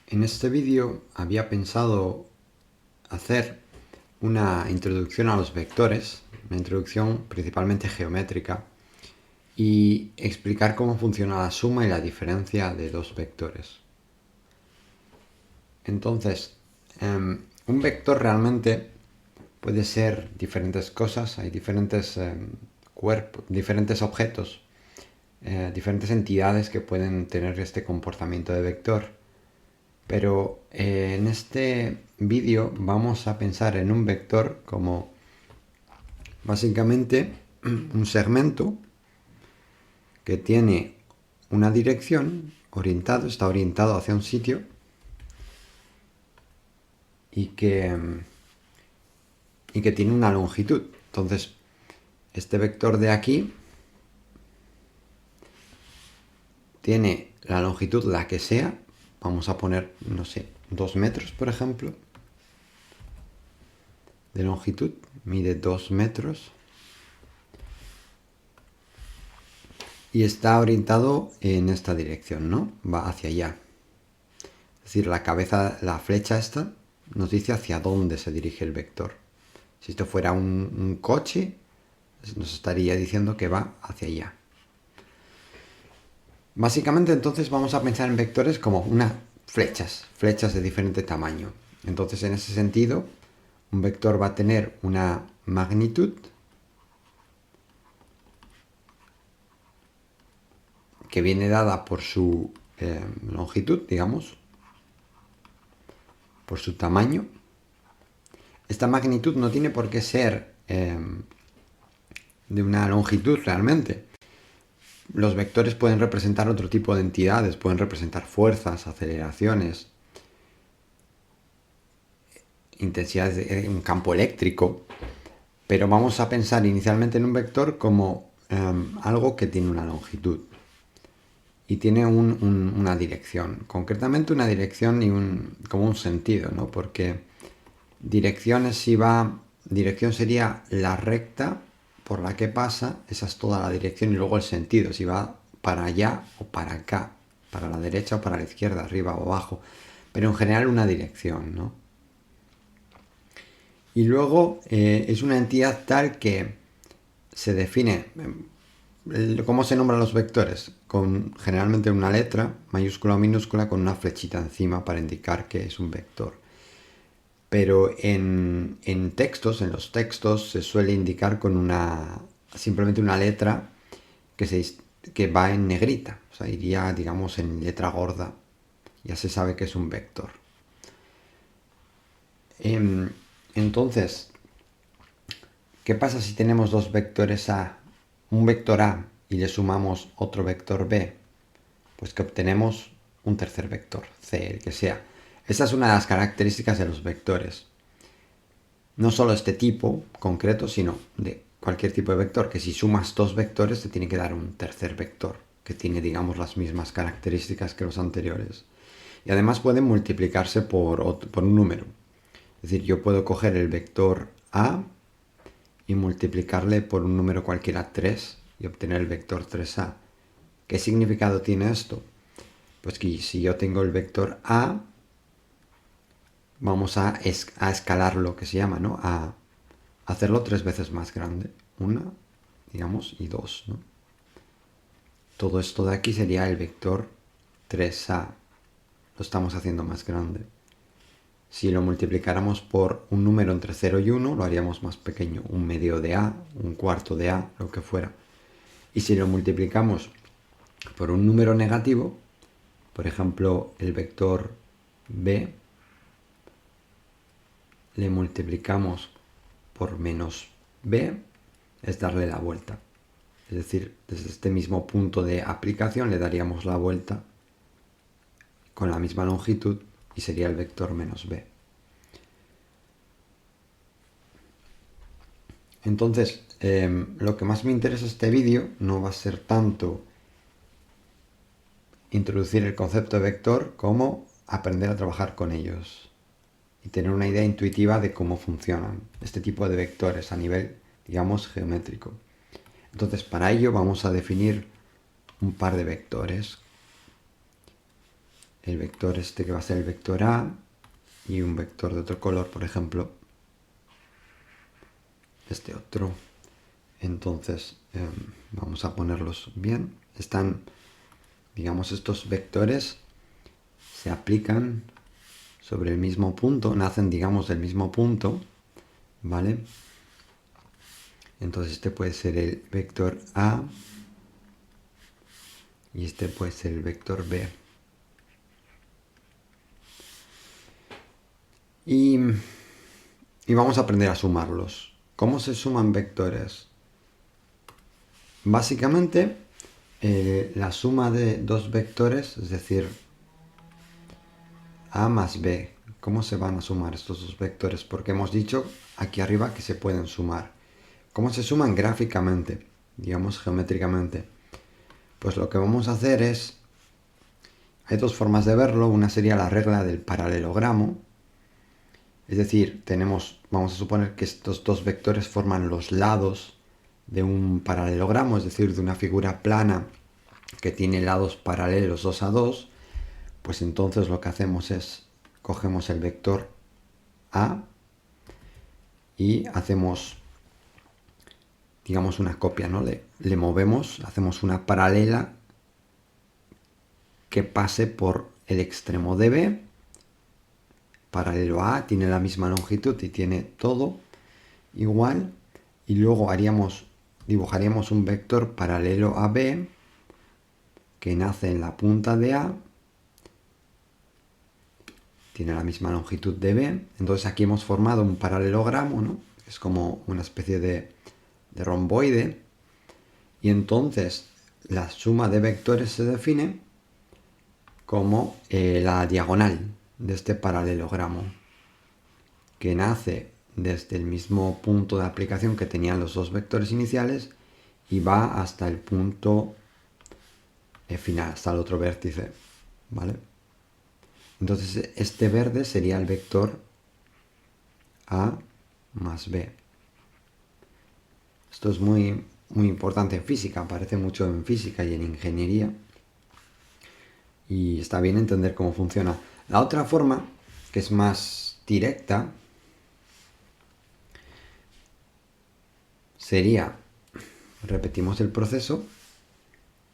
En este vídeo había pensado hacer una introducción a los vectores, una introducción principalmente geométrica, y explicar cómo funciona la suma y la diferencia de dos vectores. Entonces, un vector realmente puede ser diferentes cosas, hay diferentes cuerpos, diferentes objetos, diferentes entidades que pueden tener este comportamiento de vector. Pero en este vídeo vamos a pensar en un vector como básicamente un segmento que tiene una dirección orientado, está orientado hacia un sitio y que tiene una longitud. Entonces, este vector de aquí tiene la longitud la que sea. Vamos a poner, no sé, 2 metros, por ejemplo, de longitud. Mide 2 metros. Y está orientado en esta dirección, ¿no? Va hacia allá. Es decir, la cabeza, la flecha esta, nos dice hacia dónde se dirige el vector. Si esto fuera un coche, nos estaría diciendo que va hacia allá. Básicamente, entonces, vamos a pensar en vectores como unas flechas de diferente tamaño. Entonces, en ese sentido, un vector va a tener una magnitud que viene dada por su longitud, digamos, por su tamaño. Esta magnitud no tiene por qué ser de una longitud realmente. Los vectores pueden representar otro tipo de entidades, pueden representar fuerzas, aceleraciones, intensidades de un campo eléctrico, pero vamos a pensar inicialmente en un vector como algo que tiene una longitud y tiene una dirección, concretamente una dirección y como un sentido, ¿no? Porque dirección sería la recta por la que pasa, esa es toda la dirección, y luego el sentido, si va para allá o para acá, para la derecha o para la izquierda, arriba o abajo, pero en general una dirección, ¿no? Y luego es una entidad tal que se define. ¿Cómo se nombran los vectores? Con generalmente una letra, mayúscula o minúscula, con una flechita encima para indicar que es un vector. Pero en los textos se suele indicar con simplemente una letra que va en negrita. O sea, iría, digamos, en letra gorda. Ya se sabe que es un vector. Entonces, ¿qué pasa si tenemos dos vectores A? Un vector A y le sumamos otro vector B. Pues que obtenemos un tercer vector, C, el que sea. Esa es una de las características de los vectores. No solo este tipo concreto, sino de cualquier tipo de vector, que si sumas dos vectores te tiene que dar un tercer vector, que tiene, digamos, las mismas características que los anteriores. Y además pueden multiplicarse por un número. Es decir, yo puedo coger el vector A y multiplicarle por un número cualquiera 3 y obtener el vector 3A. ¿Qué significado tiene esto? Pues que si yo tengo el vector A, vamos a escalar lo que se llama, ¿no? A hacerlo 3 veces más grande. Una, digamos, y 2, ¿no? Todo esto de aquí sería el vector 3A. Lo estamos haciendo más grande. Si lo multiplicáramos por un número entre 0 y 1, lo haríamos más pequeño. Un medio de A, un cuarto de A, lo que fuera. Y si lo multiplicamos por un número negativo, por ejemplo, el vector B, le multiplicamos por menos B, es darle la vuelta. Es decir, desde este mismo punto de aplicación le daríamos la vuelta con la misma longitud y sería el vector menos B. Entonces, lo que más me interesa este vídeo no va a ser tanto introducir el concepto de vector como aprender a trabajar con ellos y tener una idea intuitiva de cómo funcionan este tipo de vectores a nivel, digamos, geométrico. Entonces, para ello vamos a definir un par de vectores. el vector este que va a ser el vector A y un vector de otro color, por ejemplo, este otro. Entonces, vamos a ponerlos bien. Están, digamos, estos vectores se aplican sobre el mismo punto, nacen, digamos, del mismo punto, ¿vale? Entonces este puede ser el vector A y este puede ser el vector B. Y vamos a aprender a sumarlos. ¿Cómo se suman vectores? Básicamente, la suma de dos vectores, es decir, A más B. ¿Cómo se van a sumar estos dos vectores? Porque hemos dicho aquí arriba que se pueden sumar. ¿Cómo se suman gráficamente? Digamos geométricamente. Pues lo que vamos a hacer es... Hay dos formas de verlo. Una sería la regla del paralelogramo. Es decir, vamos a suponer que estos dos vectores forman los lados de un paralelogramo, es decir, de una figura plana que tiene lados paralelos 2 a 2, pues entonces lo que hacemos es, cogemos el vector A y hacemos, digamos, una copia, ¿no? Le movemos, hacemos una paralela que pase por el extremo de B, paralelo a A, tiene la misma longitud y tiene todo igual, y luego dibujaríamos un vector paralelo a B que nace en la punta de A, tiene la misma longitud de B, entonces aquí hemos formado un paralelogramo, ¿no? Es como una especie de romboide, y entonces la suma de vectores se define como la diagonal de este paralelogramo, que nace desde el mismo punto de aplicación que tenían los dos vectores iniciales y va hasta el punto final, hasta el otro vértice, ¿vale? Entonces este verde sería el vector A más B. Esto es muy, muy importante en física, aparece mucho en física y en ingeniería. Y está bien entender cómo funciona. La otra forma, que es más directa, sería, repetimos el proceso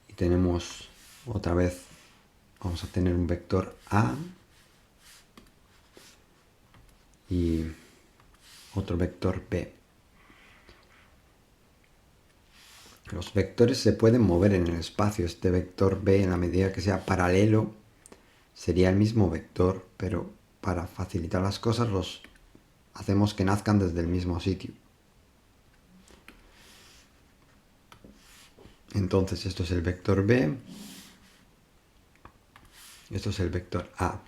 y tenemos otra vez, vamos a tener un vector A y otro vector B. Los vectores se pueden mover en el espacio. Este vector B, en la medida que sea paralelo, sería el mismo vector, pero para facilitar las cosas los hacemos que nazcan desde el mismo sitio. Entonces esto es el vector B, esto es el vector A.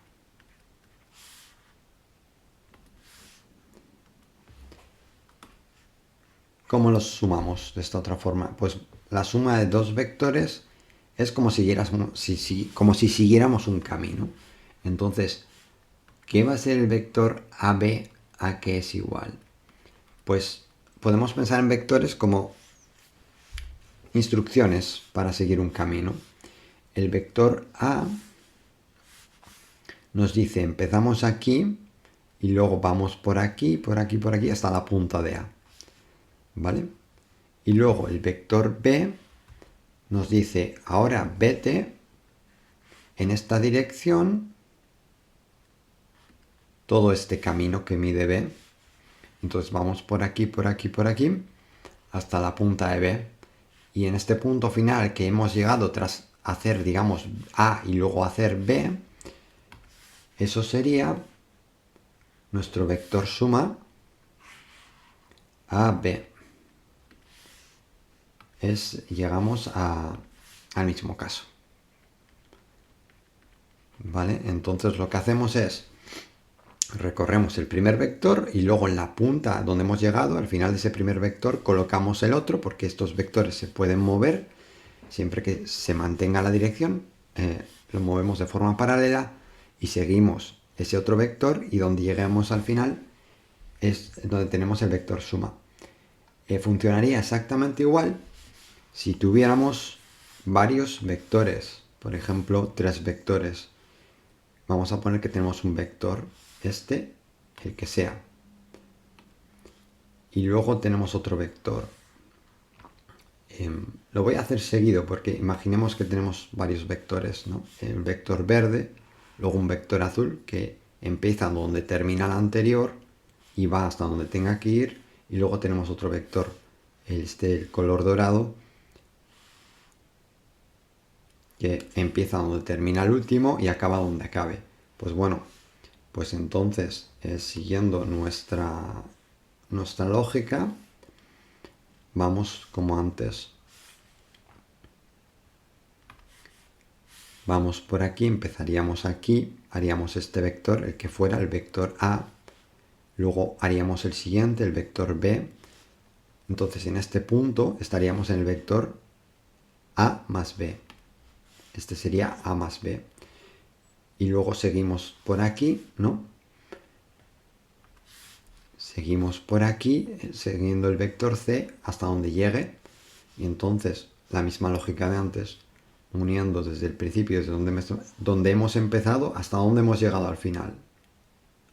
¿Cómo los sumamos de esta otra forma? Pues la suma de dos vectores es como si siguiéramos un camino. Entonces, ¿qué va a ser el vector AB a qué es igual? Pues podemos pensar en vectores como instrucciones para seguir un camino. El vector A nos dice empezamos aquí y luego vamos por aquí, por aquí, por aquí hasta la punta de A. ¿Vale? Y luego el vector B nos dice ahora vete en esta dirección todo este camino que mide B. Entonces vamos por aquí, por aquí, por aquí hasta la punta de B. Y en este punto final que hemos llegado tras hacer, digamos, A y luego hacer B, eso sería nuestro vector suma AB. Llegamos al mismo caso. ¿Vale? Entonces lo que hacemos es recorremos el primer vector y luego en la punta donde hemos llegado, al final de ese primer vector, colocamos el otro, porque estos vectores se pueden mover siempre que se mantenga la dirección. Lo movemos de forma paralela y seguimos ese otro vector, y donde lleguemos al final es donde tenemos el vector suma. Funcionaría exactamente igual si tuviéramos varios vectores, por ejemplo 3 vectores. vamos a poner que tenemos un vector, el que sea. Y luego tenemos otro vector. Lo voy a hacer seguido porque imaginemos que tenemos varios vectores, ¿no? El vector verde, luego un vector azul que empieza donde termina el anterior y va hasta donde tenga que ir, y luego tenemos otro vector, el color dorado, que empieza donde termina el último y acaba donde acabe. Pues bueno, pues entonces, siguiendo nuestra lógica, vamos como antes. Vamos por aquí, empezaríamos aquí, haríamos este vector, el que fuera el vector A, luego haríamos el siguiente, el vector B. Entonces en este punto estaríamos en el vector A más B. Este sería A más B. Y luego seguimos por aquí, ¿no? Seguimos por aquí, siguiendo el vector C hasta donde llegue. Y entonces, la misma lógica de antes, uniendo desde el principio, desde donde hemos empezado, hasta donde hemos llegado al final.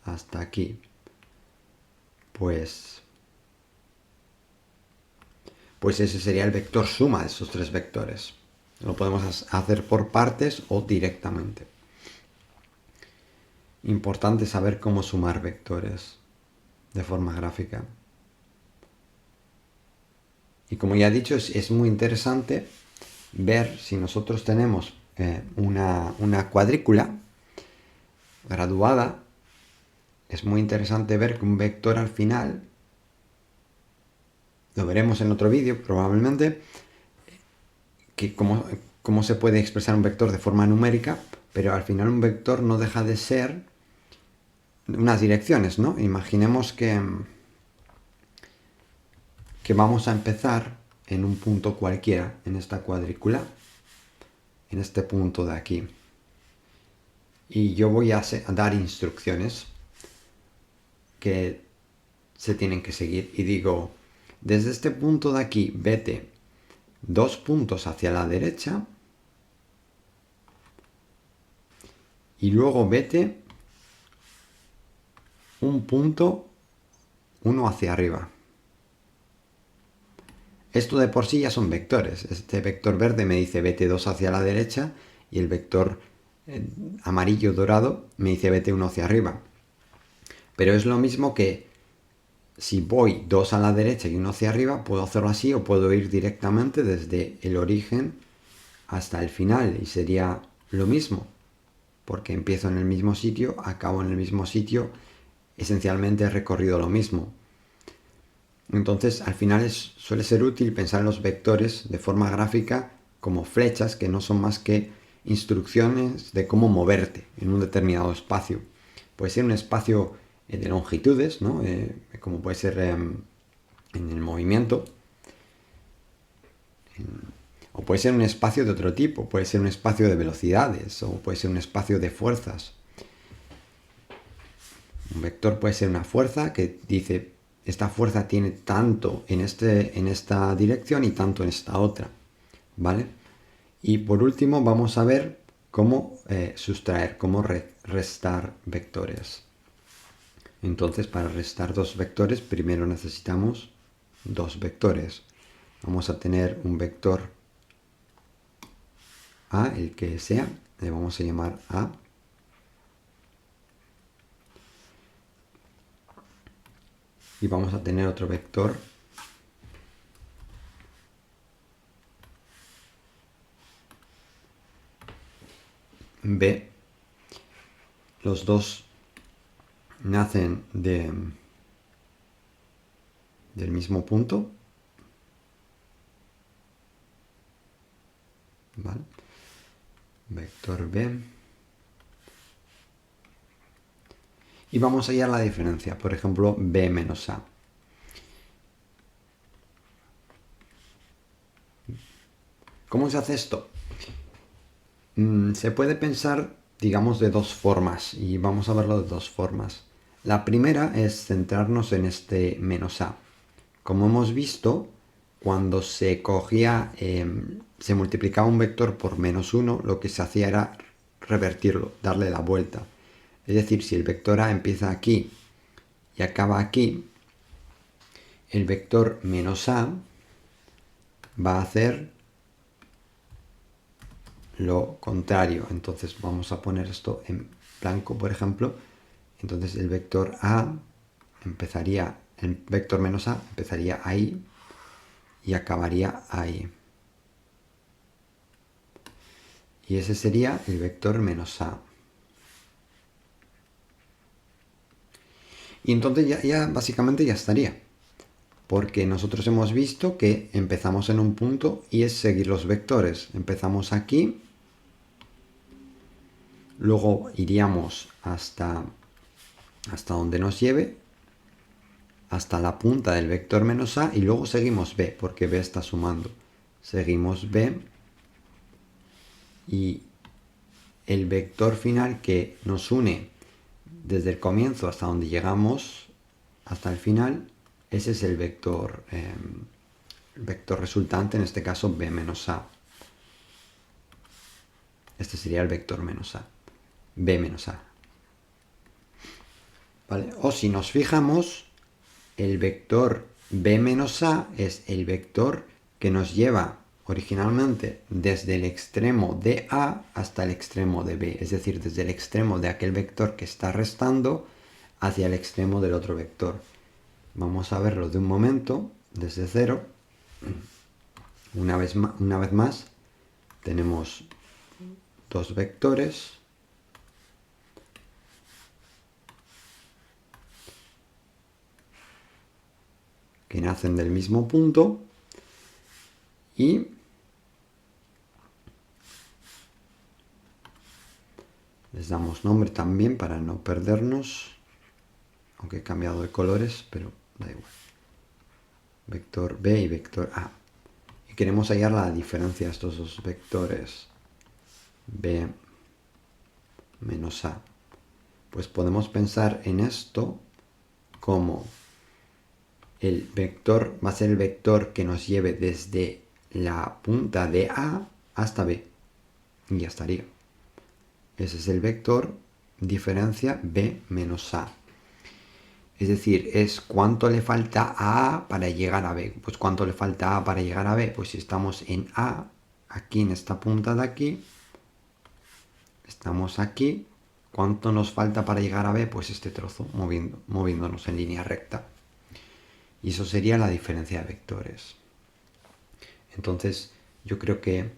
Hasta aquí. Pues ese sería el vector suma de esos tres vectores. Lo podemos hacer por partes o directamente. Importante saber cómo sumar vectores de forma gráfica. Y como ya he dicho, es muy interesante ver si nosotros tenemos una cuadrícula graduada. Es muy interesante ver que un vector al final, lo veremos en otro vídeo probablemente, que cómo se puede expresar un vector de forma numérica, pero al final un vector no deja de ser unas direcciones, ¿no? Imaginemos que vamos a empezar en un punto cualquiera en esta cuadrícula, en este punto de aquí. Y yo voy a dar instrucciones que se tienen que seguir. Y digo, desde este punto de aquí, vete 2 puntos hacia la derecha. Y luego vete un punto, uno hacia arriba. Esto de por sí ya son vectores. Este vector verde me dice vete 2 hacia la derecha y el vector amarillo dorado me dice vete 1 hacia arriba. Pero es lo mismo que si voy 2 a la derecha y 1 hacia arriba, puedo hacerlo así o puedo ir directamente desde el origen hasta el final y sería lo mismo. Porque empiezo en el mismo sitio, acabo en el mismo sitio, esencialmente he recorrido lo mismo. Entonces, al final suele ser útil pensar en los vectores de forma gráfica como flechas que no son más que instrucciones de cómo moverte en un determinado espacio. Puede ser un espacio de longitudes, ¿no? Como puede ser en el movimiento. O puede ser un espacio de otro tipo, puede ser un espacio de velocidades o puede ser un espacio de fuerzas. Un vector puede ser una fuerza que dice, esta fuerza tiene tanto en esta dirección y tanto en esta otra, ¿vale? Y por último vamos a ver cómo sustraer, cómo restar vectores. Entonces, para restar dos vectores, primero necesitamos dos vectores. Vamos a tener un vector A, el que sea, le vamos a llamar A. Y vamos a tener otro vector B. Los dos nacen del mismo punto. ¿Vale? Vector B. Y vamos a hallar la diferencia, por ejemplo, B menos A. ¿Cómo se hace esto? Se puede pensar, digamos, de dos formas, y vamos a verlo de dos formas. La primera es centrarnos en este menos A. Como hemos visto, cuando se cogía, se multiplicaba un vector por menos 1, lo que se hacía era revertirlo, darle la vuelta. Es decir, si el vector A empieza aquí y acaba aquí, el vector menos A va a hacer lo contrario. Entonces vamos a poner esto en blanco, por ejemplo. Entonces el vector A empezaría, el vector menos A empezaría ahí y acabaría ahí. Y ese sería el vector menos A. Y entonces ya básicamente ya estaría. Porque nosotros hemos visto que empezamos en un punto y es seguir los vectores. Empezamos aquí, luego iríamos hasta donde nos lleve, hasta la punta del vector menos A y luego seguimos B, porque B está sumando. Seguimos B y el vector final que nos une desde el comienzo hasta donde llegamos, hasta el final, ese es el vector resultante, en este caso B menos A. Este sería el vector menos A. B menos A. ¿Vale? O si nos fijamos, el vector B menos A es el vector que nos lleva originalmente desde el extremo de A hasta el extremo de B. Es decir, desde el extremo de aquel vector que está restando hacia el extremo del otro vector. Vamos a verlo de un momento, desde cero. Una vez más, tenemos dos vectores. Que nacen del mismo punto y les damos nombre también para no perdernos, aunque he cambiado de colores, pero da igual. Vector B y vector A. Y queremos hallar la diferencia de estos dos vectores, B menos A. Pues podemos pensar en esto como el vector va a ser el vector que nos lleve desde la punta de A hasta B. Y ya estaría. Ese es el vector diferencia B menos A. Es decir, es cuánto le falta a A para llegar a B. Pues cuánto le falta a A para llegar a B. Pues si estamos en A, aquí en esta punta de aquí, estamos aquí. ¿Cuánto nos falta para llegar a B? Pues este trozo, moviéndonos en línea recta. Y eso sería la diferencia de vectores. Entonces, yo creo que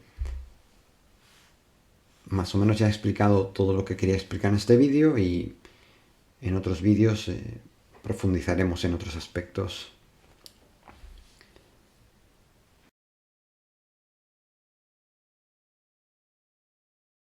más o menos ya he explicado todo lo que quería explicar en este vídeo y en otros vídeos profundizaremos en otros aspectos.